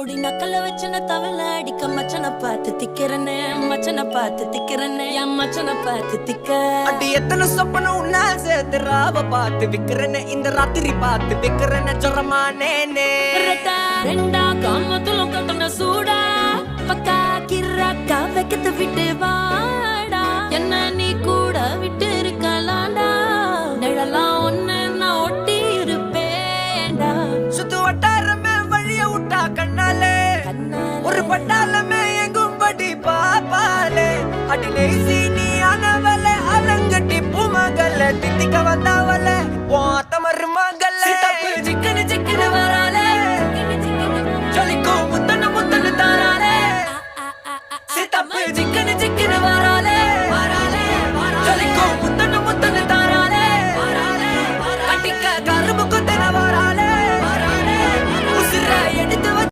பொடி நக்கல வச்சன தவள அடிக்க மச்சன பார்த்து திக்கிறனே மச்சன பார்த்து திக்கிறனே என் மச்சன பார்த்து திக்க அடி எத்தனை சொப்பன உன்னா சேர்த்து ராவ பார்த்து விக்கிறனே இந்த ராத்திரி பார்த்து விக்கிறனே ஜொரமானே ரெண்டா காமத்துல கட்டண சூடா பக்கா கிராக்கா வைக்கத்து விட்டு